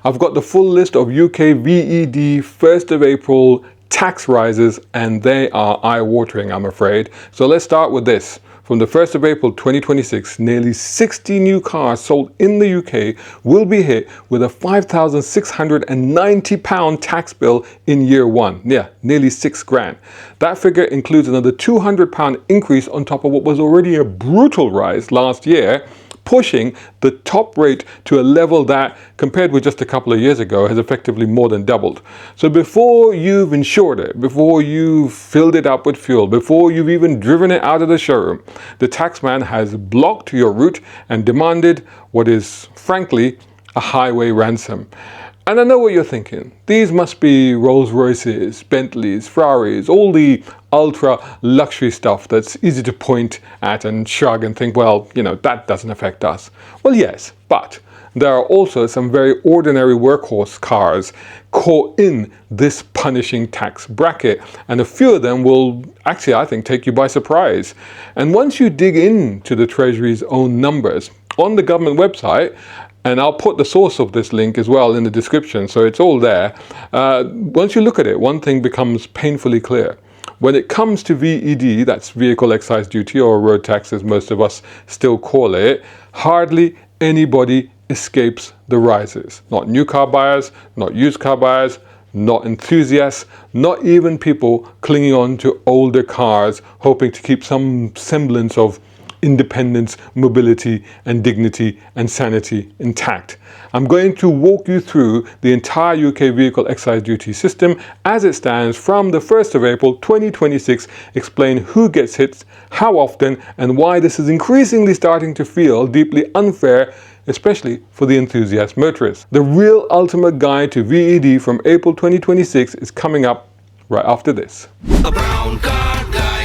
I've got the full list of UK VED 1st of April tax rises, and they are eye-watering, I'm afraid. So let's start with this. From the 1st of April 2026, nearly 60 new cars sold in the UK will be hit with a £5,690 tax bill in year one. Yeah, nearly £6,000. That figure includes another £200 increase on top of what was already a brutal rise last year, pushing the top rate to a level that, compared with just a couple of years ago, has effectively more than doubled. So before you've insured it, before you've filled it up with fuel, before you've even driven it out of the showroom, the taxman has blocked your route and demanded what is, frankly, a highway ransom. And I know what you're thinking. These must be Rolls Royces, Bentleys, Ferraris, all the ultra luxury stuff that's easy to point at and shrug and think, well, you know, that doesn't affect us. Well, yes, but there are also some very ordinary workhorse cars caught in this punishing tax bracket, and a few of them will actually, I think, take you by surprise. And once you dig into the Treasury's own numbers on the government website, and I'll put the source of this link as well in the description, so it's all there. Once you look at it, one thing becomes painfully clear. When it comes to VED, that's Vehicle Excise Duty, or road tax as most of us still call it, hardly anybody escapes the rises. Not new car buyers, not used car buyers, not enthusiasts, not even people clinging on to older cars, hoping to keep some semblance of independence, mobility, and dignity and sanity intact. I'm going to walk you through the entire UK Vehicle Excise Duty system as it stands from the 1st of April 2026, explain who gets hit, how often, and why this is increasingly starting to feel deeply unfair, especially for the enthusiast motorist. The real ultimate guide to VED from April 2026 is coming up right after this. A brown car guy.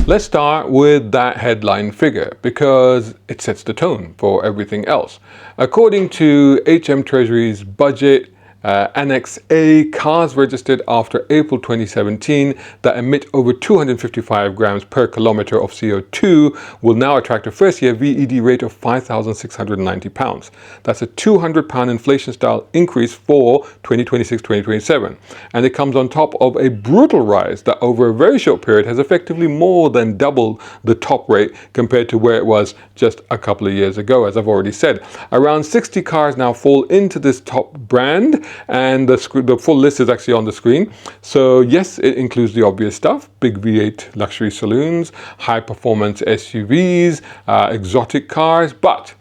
Let's start with that headline figure because it sets the tone for everything else. According to Treasury's budget, Annex A, cars registered after April 2017 that emit over 255 grams per kilometre of CO2 will now attract a first-year VED rate of £5,690. That's a £200 inflation-style increase for 2026-2027. And it comes on top of a brutal rise that over a very short period has effectively more than doubled the top rate compared to where it was just a couple of years ago, as I've already said. Around 60 cars now fall into this top brand, and the full list is actually on the screen. So yes, it includes the obvious stuff: big V8 luxury saloons, high performance SUVs, exotic cars, but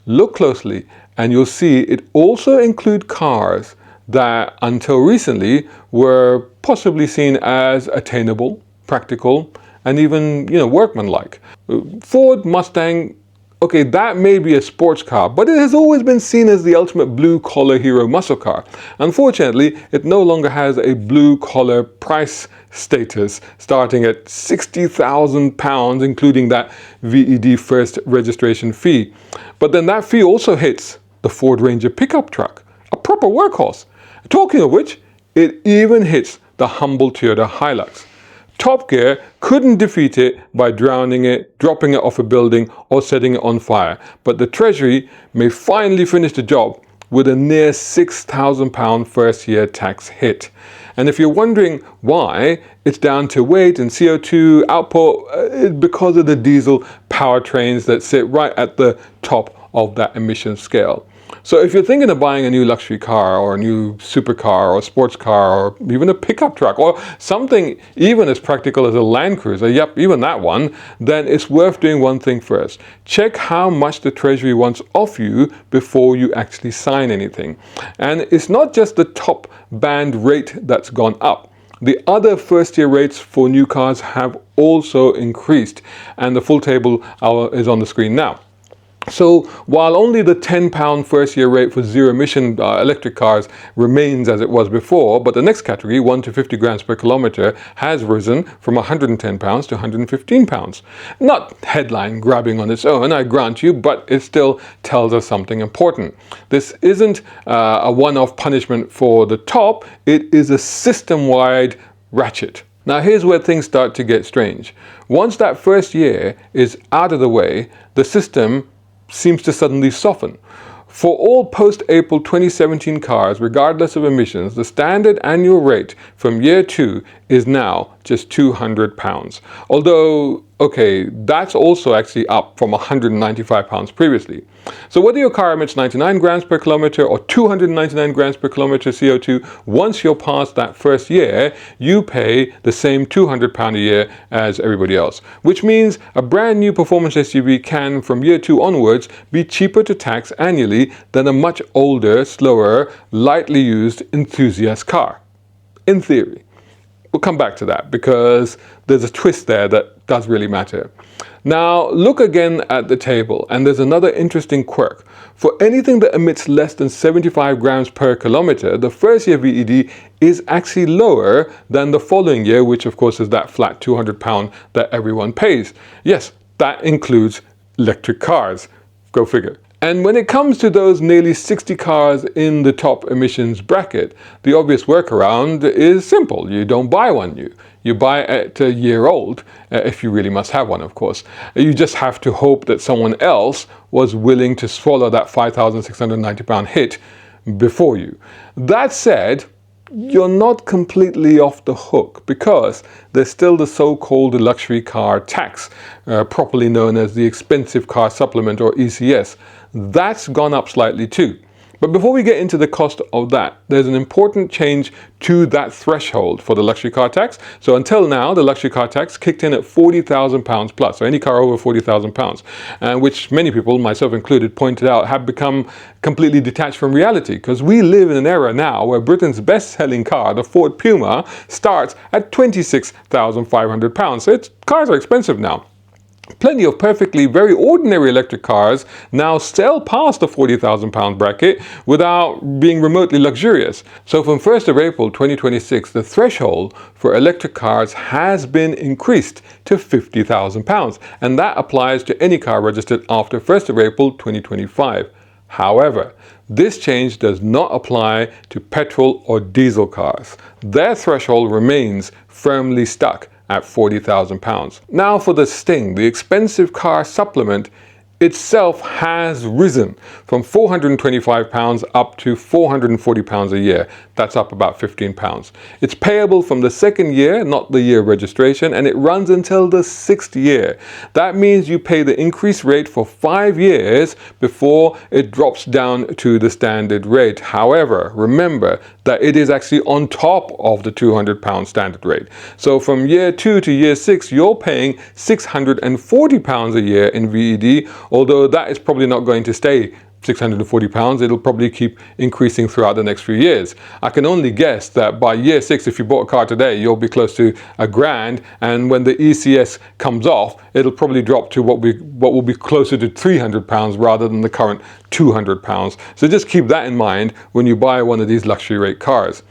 look closely and you'll see it also includes cars that until recently were possibly seen as attainable, practical, and even, you know, workmanlike. Ford Mustang, okay, that may be a sports car, but it has always been seen as the ultimate blue-collar hero muscle car. Unfortunately, it no longer has a blue-collar price status, starting at £60,000, including that VED first registration fee. But then that fee also hits the Ford Ranger pickup truck, a proper workhorse. Talking of which, it even hits the humble Toyota Hilux. Top Gear couldn't defeat it by drowning it, dropping it off a building, or setting it on fire. But the Treasury may finally finish the job with a near £6,000 first-year tax hit. And if you're wondering why, it's down to weight and CO2 output because of the diesel powertrains that sit right at the top of that emission scale. So if you're thinking of buying a new luxury car or a new supercar or a sports car or even a pickup truck or something even as practical as a Land Cruiser, yep, even that one, then it's worth doing one thing first. Check how much the Treasury wants off you before you actually sign anything. And it's not just the top band rate that's gone up. The other first-year rates for new cars have also increased, and the full table is on the screen now. So while only the £10 first year rate for zero emission electric cars remains as it was before, but the next category, 1 to 50 grams per kilometre, has risen from £110 to £115. Not headline grabbing on its own, I grant you, but it still tells us something important. This isn't a one-off punishment for the top, it is a system-wide ratchet. Now here's where things start to get strange. Once that first year is out of the way, the system seems to suddenly soften. For all post-April 2017 cars, regardless of emissions, the standard annual rate from year 2 is now just £200. Although, okay, that's also actually up from £195 previously. So whether your car emits 99 grams per kilometer or 299 grams per kilometer CO2, once you're past that first year, you pay the same £200 a year as everybody else. Which means a brand new performance SUV can, from year 2 onwards, be cheaper to tax annually than a much older, slower, lightly used enthusiast car. In theory. We'll come back to that because there's a twist there that does really matter. Now look again at the table, and there's another interesting quirk. For anything that emits less than 75 grams per kilometer, the first year VED is actually lower than the following year, which of course is that flat £200 that everyone pays. Yes, that includes electric cars. Go figure. And when it comes to those nearly 60 cars in the top emissions bracket, the obvious workaround is simple. You don't buy one new. You buy it a year old, if you really must have one, of course. You just have to hope that someone else was willing to swallow that £5,690 hit before you. That said, you're not completely off the hook because there's still the so-called luxury car tax, properly known as the expensive car supplement or ECS. That's gone up slightly too. But before we get into the cost of that, there's an important change to that threshold for the luxury car tax. So until now, the luxury car tax kicked in at £40,000 plus, so any car over £40,000, which many people, myself included, pointed out have become completely detached from reality, because we live in an era now where Britain's best-selling car, the Ford Puma, starts at £26,500. So cars are expensive now. Plenty of perfectly very ordinary electric cars now sell past the £40,000 bracket without being remotely luxurious. So from 1st of April 2026, the threshold for electric cars has been increased to £50,000, and that applies to any car registered after 1st of April 2025. However, this change does not apply to petrol or diesel cars. Their threshold remains firmly stuck at £40,000. Now for the sting, the expensive car supplement itself has risen from £425 up to £440 a year. That's up about £15. It's payable from the second year, not the year of registration, and it runs until the 6th year. That means you pay the increased rate for 5 years before it drops down to the standard rate. However, remember that it is actually on top of the £200 standard rate. So from year 2 to year 6, you're paying £640 a year in VED, although that is probably not going to stay £640. It'll probably keep increasing throughout the next few years. I can only guess that by year 6, if you bought a car today, you'll be close to £1,000, and when the ECS comes off, it'll probably drop to what will be closer to £300 rather than the current £200. So just keep that in mind when you buy one of these luxury rate cars.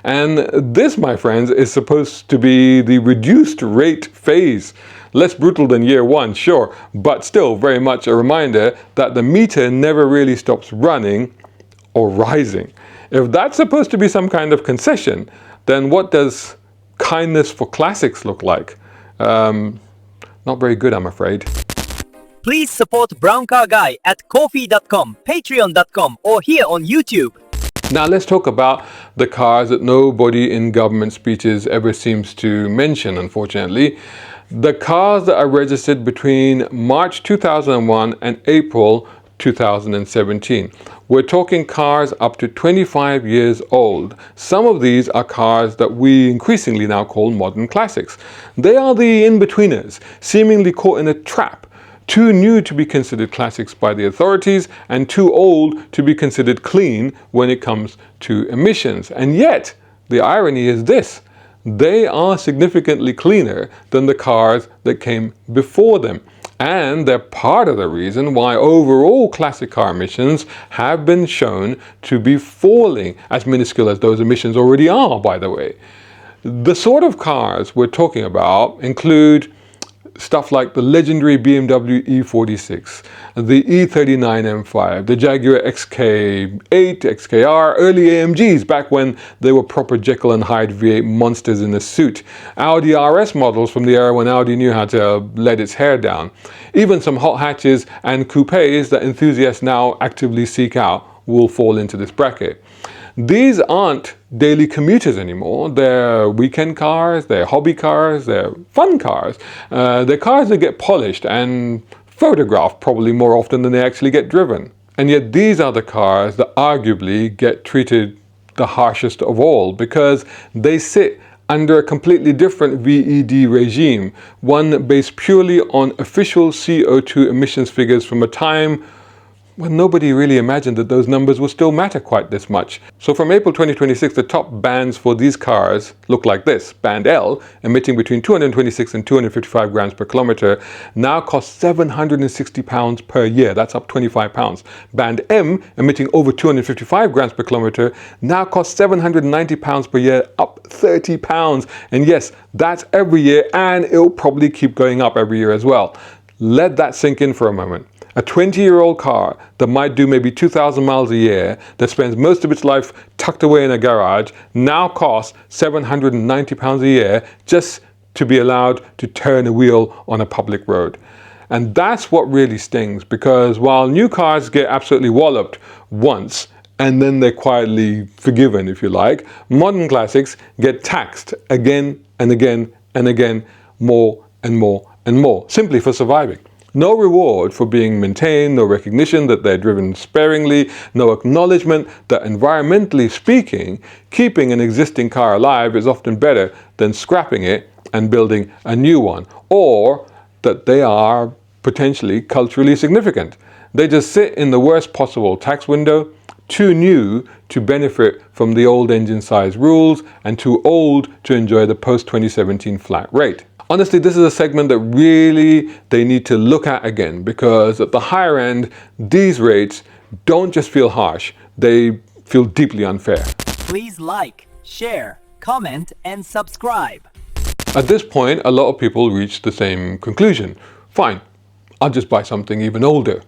And this, my friends, is supposed to be the reduced rate phase. Less brutal than year 1, sure, but still very much a reminder that the meter never really stops running or rising. If that's supposed to be some kind of concession, then what does kindness for classics look like? Not very good, I'm afraid. Please support Brown Car Guy at ko-fi.com, patreon.com, or here on YouTube. Now let's talk about the cars that nobody in government speeches ever seems to mention, unfortunately. The cars that are registered between March 2001 and April 2017. We're talking cars up to 25 years old. Some of these are cars that we increasingly now call modern classics. They are the in-betweeners, seemingly caught in a trap. Too new to be considered classics by the authorities and too old to be considered clean when it comes to emissions. And yet, the irony is this: they are significantly cleaner than the cars that came before them. And they're part of the reason why overall classic car emissions have been shown to be falling, as minuscule as those emissions already are, by the way. The sort of cars we're talking about include stuff like the legendary BMW E46, the E39 M5, the Jaguar XK8, XKR, early AMGs back when they were proper Jekyll and Hyde V8 monsters in a suit, Audi RS models from the era when Audi knew how to let its hair down, even some hot hatches and coupes that enthusiasts now actively seek out will fall into this bracket. These aren't daily commuters anymore. They're weekend cars, they're hobby cars, they're fun cars. They're cars that get polished and photographed probably more often than they actually get driven. And yet these are the cars that arguably get treated the harshest of all because they sit under a completely different VED regime, one based purely on official CO2 emissions figures from a time well, nobody really imagined that those numbers will still matter quite this much. So from April 2026, the top bands for these cars look like this. Band L, emitting between 226 and 255 grams per kilometer, now costs £760 per year. That's up £25. Band M, emitting over 255 grams per kilometer, now costs £790 per year, up £30. And yes, that's every year, and it'll probably keep going up every year as well. Let that sink in for a moment. A 20-year-old car that might do maybe 2,000 miles a year, that spends most of its life tucked away in a garage, now costs £790 a year just to be allowed to turn a wheel on a public road. And that's what really stings, because while new cars get absolutely walloped once, and then they're quietly forgiven, if you like, modern classics get taxed again and again and again, more and more and more, simply for surviving. No reward for being maintained, no recognition that they're driven sparingly, no acknowledgement that environmentally speaking, keeping an existing car alive is often better than scrapping it and building a new one, or that they are potentially culturally significant. They just sit in the worst possible tax window, too new to benefit from the old engine size rules and too old to enjoy the post-2017 flat rate. Honestly, this is a segment that really they need to look at again, because at the higher end, these rates don't just feel harsh, they feel deeply unfair. Please like, share, comment, and subscribe. At this point, a lot of people reach the same conclusion. Fine, I'll just buy something even older.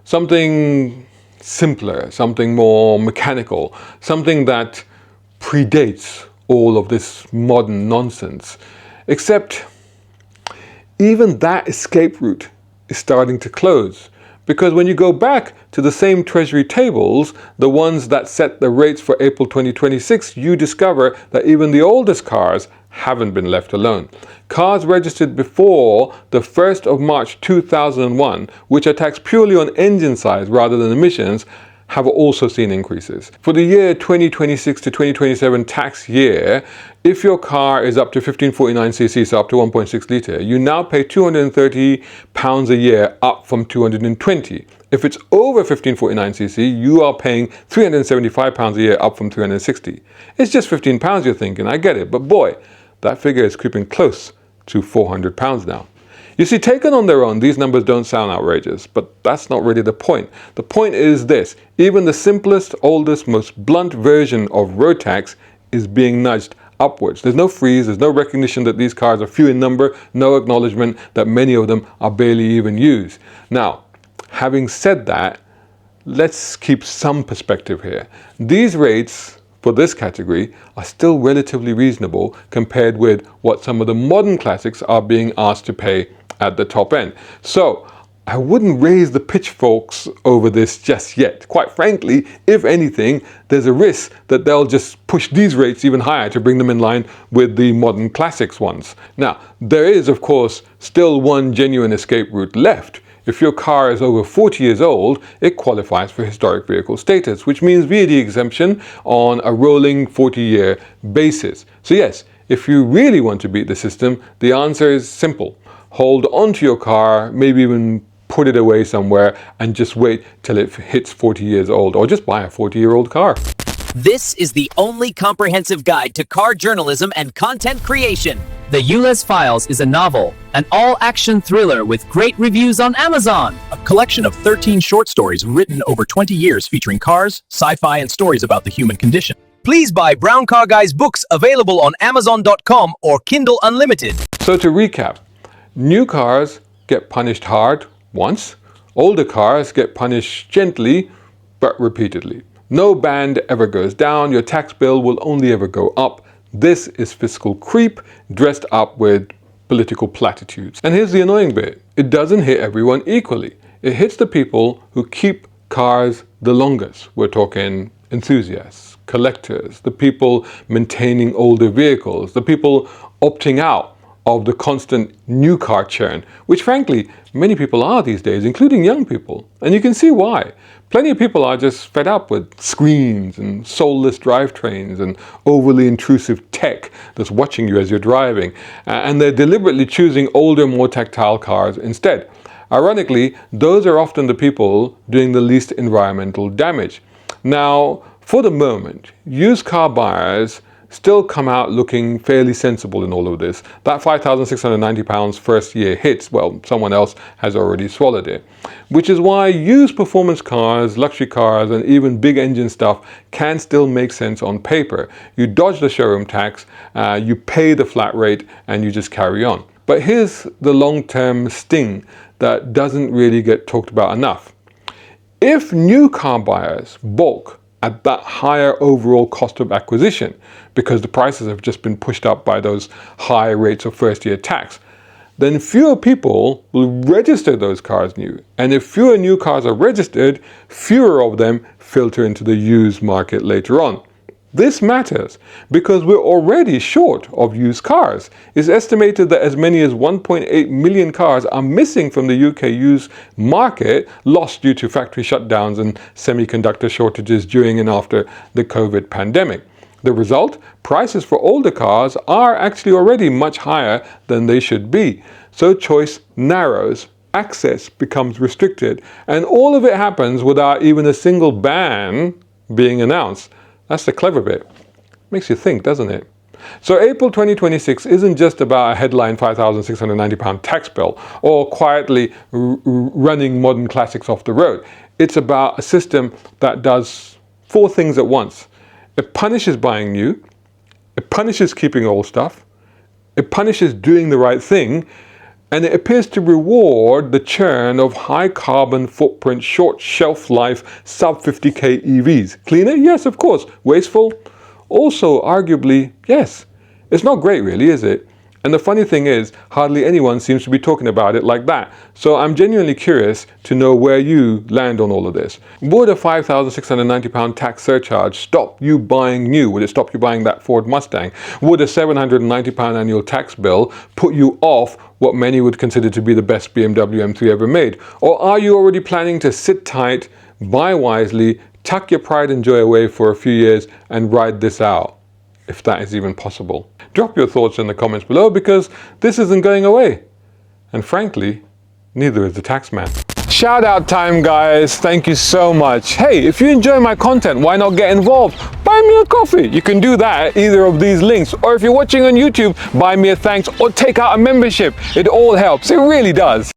Something simpler, something more mechanical, something that predates all of this modern nonsense. Except even that escape route is starting to close, because when you go back to the same Treasury tables, the ones that set the rates for April 2026, you discover that even the oldest cars haven't been left alone. Cars registered before the 1st of March 2001, which are taxed purely on engine size rather than emissions, have also seen increases. For the year 2026 to 2027 tax year, if your car is up to 1549cc, so up to 1.6 litre, you now pay £230 a year, up from £220. If it's over 1549cc, you are paying £375 a year, up from £360. It's just £15 you're thinking, I get it, but boy, that figure is creeping close to £400 now. You see, taken on their own, these numbers don't sound outrageous, but that's not really the point. The point is this: even the simplest, oldest, most blunt version of road tax is being nudged upwards. There's no freeze, there's no recognition that these cars are few in number, no acknowledgement that many of them are barely even used. Now, having said that, let's keep some perspective here. These rates for this category are still relatively reasonable compared with what some of the modern classics are being asked to pay at the top end. So I wouldn't raise the pitchforks over this just yet. Quite frankly, if anything, there's a risk that they'll just push these rates even higher to bring them in line with the modern classics ones. Now, there is, of course, still one genuine escape route left. If your car is over 40 years old, it qualifies for historic vehicle status, which means VED exemption on a rolling 40-year basis. So yes, if you really want to beat the system, the answer is simple. Hold onto your car, maybe even put it away somewhere and just wait till it hits 40 years old, or just buy a 40-year-old car. This is the only comprehensive guide to car journalism and content creation. The Ulysses Files is a novel, an all-action thriller with great reviews on Amazon. A collection of 13 short stories written over 20 years featuring cars, sci-fi, and stories about the human condition. Please buy Brown Car Guy's books available on Amazon.com or Kindle Unlimited. So to recap, New cars get punished hard once, older cars get punished gently but repeatedly. No band ever goes down, your tax bill will only ever go up. This is fiscal creep dressed up with political platitudes. And here's the annoying bit. It doesn't hit everyone equally. It hits the people who keep cars the longest. We're talking enthusiasts, collectors, the people maintaining older vehicles, the people opting out of the constant new car churn, which frankly, many people are these days, including young people. And you can see why. Plenty of people are just fed up with screens and soulless drivetrains and overly intrusive tech that's watching you as you're driving. And they're deliberately choosing older, more tactile cars instead. Ironically, those are often the people doing the least environmental damage. Now, for the moment, used car buyers still come out looking fairly sensible in all of this. That £5,690 first year hits, well, someone else has already swallowed it. Which is why used performance cars, luxury cars, and even big engine stuff can still make sense on paper. You dodge the showroom tax, you pay the flat rate, and you just carry on. But here's the long-term sting that doesn't really get talked about enough. If new car buyers balk at that higher overall cost of acquisition because the prices have just been pushed up by those high rates of first-year tax, then fewer people will register those cars new. And if fewer new cars are registered, fewer of them filter into the used market later on. This matters because we're already short of used cars. It's estimated that as many as 1.8 million cars are missing from the UK used market, lost due to factory shutdowns and semiconductor shortages during and after the COVID pandemic. The result? Prices for older cars are actually already much higher than they should be. So choice narrows, access becomes restricted, and all of it happens without even a single ban being announced. That's the clever bit. Makes you think, doesn't it? So April 2026 isn't just about a headline £5,690 tax bill or quietly running modern classics off the road. It's about a system that does four things at once. It punishes buying new, it punishes keeping old stuff, it punishes doing the right thing, and it appears to reward the churn of high carbon footprint, short shelf life, sub 50k EVs. Cleaner? Yes, of course. Wasteful? Also, arguably, yes. It's not great really, is it? And the funny thing is, hardly anyone seems to be talking about it like that. So I'm genuinely curious to know where you land on all of this. Would a £5,690 tax surcharge stop you buying new? Would it stop you buying that Ford Mustang? Would a £790 annual tax bill put you off what many would consider to be the best BMW M3 ever made? Or are you already planning to sit tight, buy wisely, tuck your pride and joy away for a few years and ride this out, if that is even possible? Drop your thoughts in the comments below because this isn't going away. And frankly, neither is the tax man. Shout out time, guys. Thank you so much. Hey, if you enjoy my content, why not get involved? Buy me a coffee. You can do that at either of these links. Or if you're watching on YouTube, buy me a thanks or take out a membership. It all helps. It really does.